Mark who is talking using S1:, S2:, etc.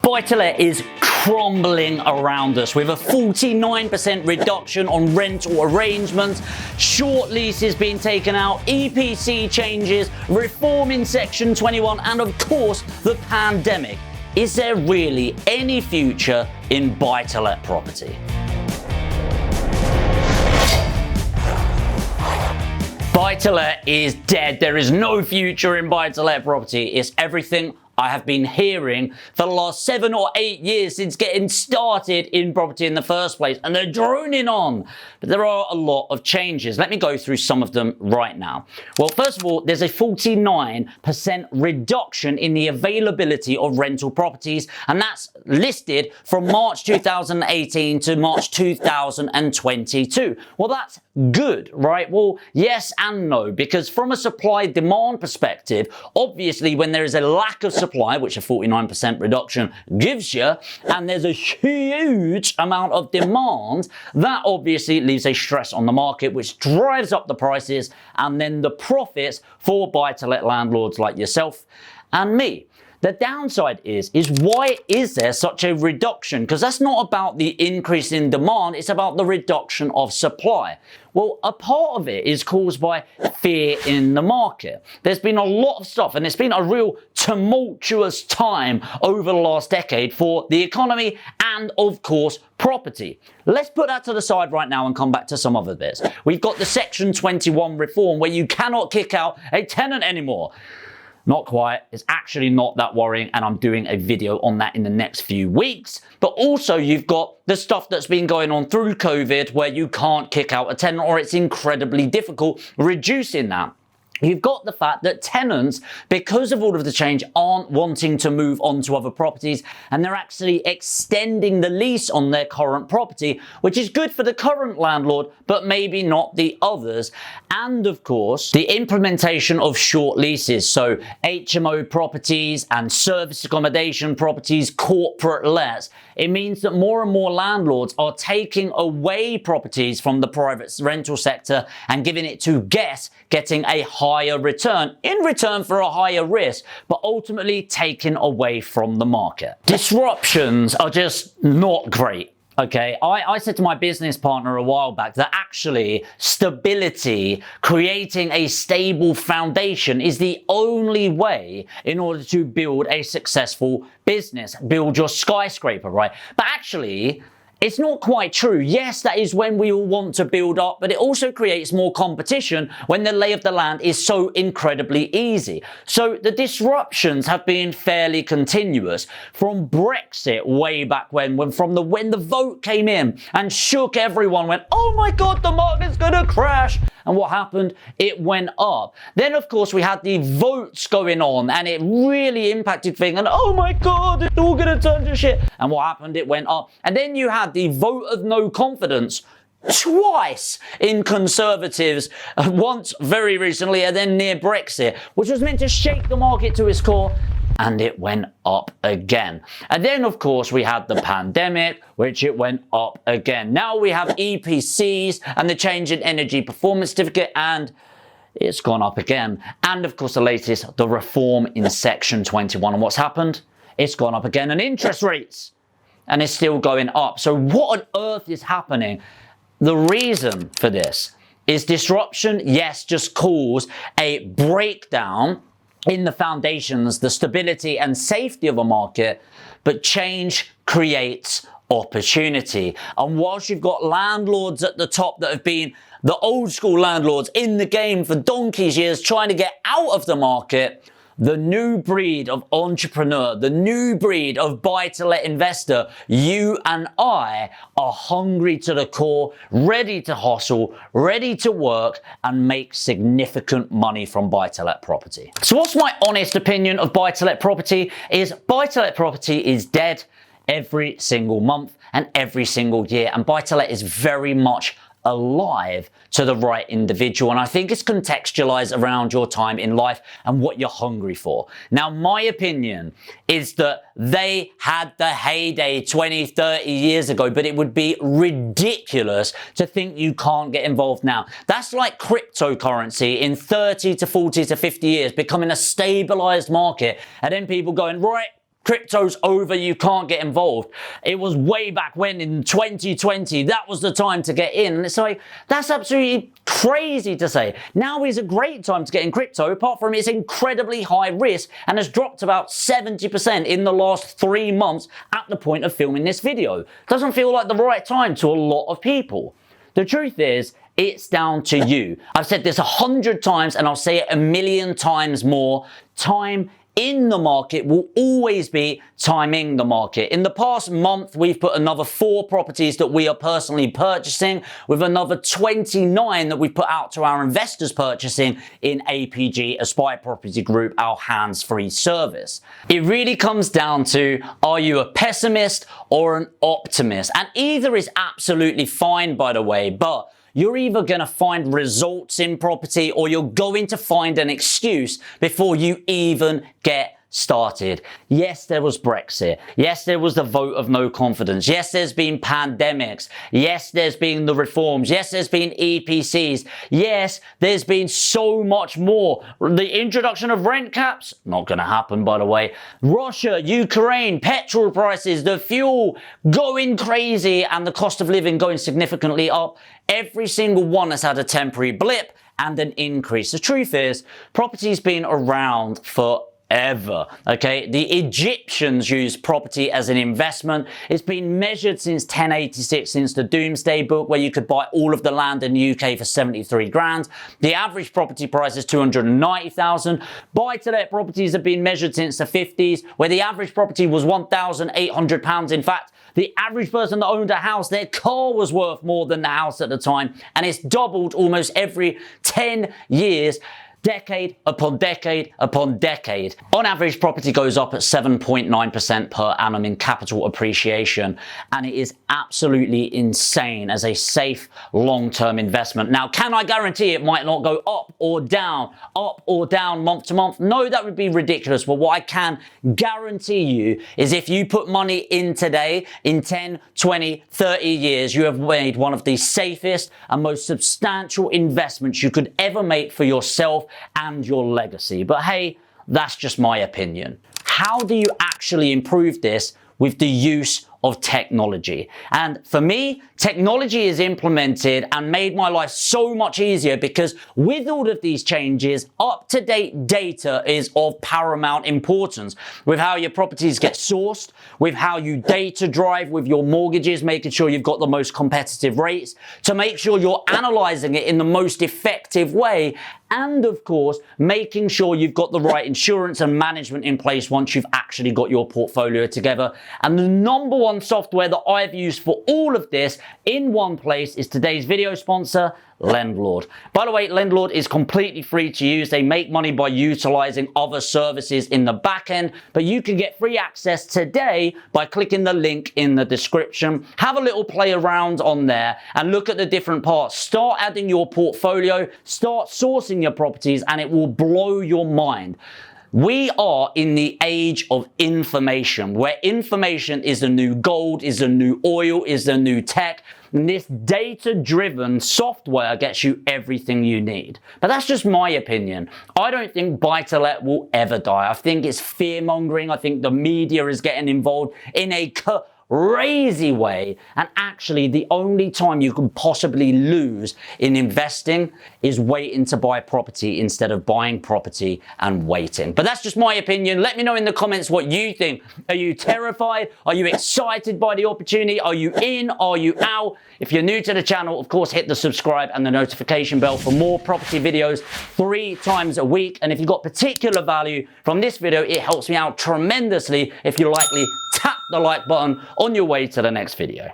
S1: Buy-to-let is crumbling around us with a 49% reduction on rental arrangements, short leases being taken out, EPC changes, reform in Section 21, and of course the pandemic. Is there really any future in buy-to-let property? Buy-to-let is dead. There is no future in buy-to-let property. It's everything I have been hearing for the last 7 or 8 years since getting started in property in the first place, and they're droning on. But there are a lot of changes. Let me go through some of them right now. Well, first of all, there's a 49% reduction in the availability of rental properties, and that's listed from March 2018 to March 2022. Well, that's good, right? Well, yes and no, because from a supply-demand perspective, obviously when there is a lack of supply, which a 49% reduction gives you, and there's a huge amount of demand, that obviously leaves a stress on the market, which drives up the prices and then the profits for buy-to-let landlords like yourself and me. The downside is why is there such a reduction? Because that's not about the increase in demand, it's about the reduction of supply. Well, a part of it is caused by fear in the market. There's been a lot of stuff, and it's been a real tumultuous time over the last decade for the economy and, of course, property. Let's put that to the side right now and come back to some other bits. We've got the Section 21 reform where you cannot kick out a tenant anymore. Not quite. It's actually not that worrying, and I'm doing a video on that in the next few weeks. But also you've got the stuff that's been going on through COVID where you can't kick out a tenant, or it's incredibly difficult reducing that. You've got the fact that tenants, because of all of the change, aren't wanting to move on to other properties, and they're actually extending the lease on their current property, which is good for the current landlord, but maybe not the others. And of course, the implementation of short leases, so HMO properties and service accommodation properties, corporate lets. It means that more and more landlords are taking away properties from the private rental sector and giving it to guests, getting a higher return in return for a higher risk, but ultimately taken away from the market. Disruptions are just not great. Okay, I said to my business partner a while back that actually stability, creating a stable foundation is the only way in order to build a successful business, build your skyscraper, right? But actually, it's not quite true. Yes, that is when we all want to build up, but it also creates more competition when the lay of the land is so incredibly easy. So the disruptions have been fairly continuous from Brexit way back when the vote came in and shook everyone, went, oh my God, the market's gonna crash. And what happened? It went up. Then, of course, we had the votes going on and it really impacted things. And oh my God, it's all gonna turn to shit. And what happened? It went up. And then you had the vote of no confidence twice in Conservatives, once very recently and then near Brexit, which was meant to shake the market to its core. And it went up again. And then, of course, we had the pandemic, which it went up again. Now we have EPCs and the change in energy performance certificate, and it's gone up again. And, of course, the latest, the reform in Section 21. And what's happened? It's gone up again. And interest rates, and it's still going up. So what on earth is happening? The reason for this is disruption, yes, just cause a breakdown in the foundations, the stability and safety of a market, but change creates opportunity. And whilst you've got landlords at the top that have been the old school landlords in the game for donkey's years trying to get out of the market, the new breed of entrepreneur, the new breed of buy-to-let investor, you and I are hungry to the core, ready to hustle, ready to work and make significant money from buy-to-let property. So what's my honest opinion of buy-to-let property? Is buy-to-let property is dead every single month and every single year, and buy-to-let is very much alive to the right individual, and I think it's contextualized around your time in life and what you're hungry for. Now, my opinion is that they had the heyday 20, 30 years ago, but it would be ridiculous to think you can't get involved now. That's like cryptocurrency in 30 to 40 to 50 years becoming a stabilized market, and then people going, right, crypto's over, you can't get involved. It was way back when in 2020, that was the time to get in. And it's like, that's absolutely crazy to say. Now is a great time to get in crypto, apart from it's incredibly high risk and has dropped about 70% in the last 3 months at the point of filming this video. Doesn't feel like the right time to a lot of people. The truth is, it's down to you. I've said this 100 times and I'll say it 1,000,000 times more. Time in the market will always be timing the market. In the past month, we've put another 4 properties that we are personally purchasing, with another 29 that we've put out to our investors purchasing in APG, Aspire Property Group, our hands-free service. It really comes down to, are you a pessimist or an optimist? And either is absolutely fine, by the way, but you're either going to find results in property or you're going to find an excuse before you even get started. Yes, there was Brexit. Yes, there was the vote of no confidence. Yes, there's been pandemics. Yes, there's been the reforms. Yes, there's been EPCs. Yes, there's been so much more. The introduction of rent caps, not going to happen, by the way. Russia, Ukraine, petrol prices, the fuel going crazy, and the cost of living going significantly up. Every single one has had a temporary blip and an increase. The truth is, property's been around for ever. Okay, the Egyptians used property as an investment. It's been measured since 1086, since the Doomsday Book, where you could buy all of the land in the UK for 73 grand. The average property price is 290,000. Buy-to-let properties have been measured since the 50s, where the average property was £1,800. In fact, the average person that owned a house, their car was worth more than the house at the time, and it's doubled almost every 10 years. Decade upon decade upon decade. On average, property goes up at 7.9% per annum in capital appreciation, and it is absolutely insane as a safe long-term investment. Now, can I guarantee it might not go up or down month to month? No, that would be ridiculous. But what I can guarantee you is if you put money in today, in 10, 20, 30 years, you have made one of the safest and most substantial investments you could ever make for yourself and your legacy. But hey, that's just my opinion. How do you actually improve this? With the use of technology. And for me, technology is implemented and made my life so much easier, because with all of these changes, up-to-date data is of paramount importance with how your properties get sourced, with how you data drive with your mortgages, making sure you've got the most competitive rates, to make sure you're analyzing it in the most effective way, and of course, making sure you've got the right insurance and management in place once you've actually got your portfolio together. And the number one software that I've used for all of this in one place is today's video sponsor, Lendlord. By the way, Lendlord is completely free to use. They make money by utilizing other services in the back end, but you can get free access today by clicking the link in the description. Have a little play around on there and look at the different parts. Start adding your portfolio, start sourcing your properties, and it will blow your mind. We are in the age of information, where information is the new gold, is the new oil, is the new tech. And this data-driven software gets you everything you need. But that's just my opinion. I don't think buy-to-let will ever die. I think it's fear-mongering. I think the media is getting involved in a crazy way, and actually the only time you can possibly lose in investing is waiting to buy property instead of buying property and waiting. But that's just my opinion. Let me know in the comments what you think. Are you terrified? Are you excited by the opportunity? Are you in? Are you out? If you're new to the channel, of course, hit the subscribe and the notification bell for more property videos 3 times a week. And if you got particular value from this video, it helps me out tremendously if you likely tap the like button on your way to the next video.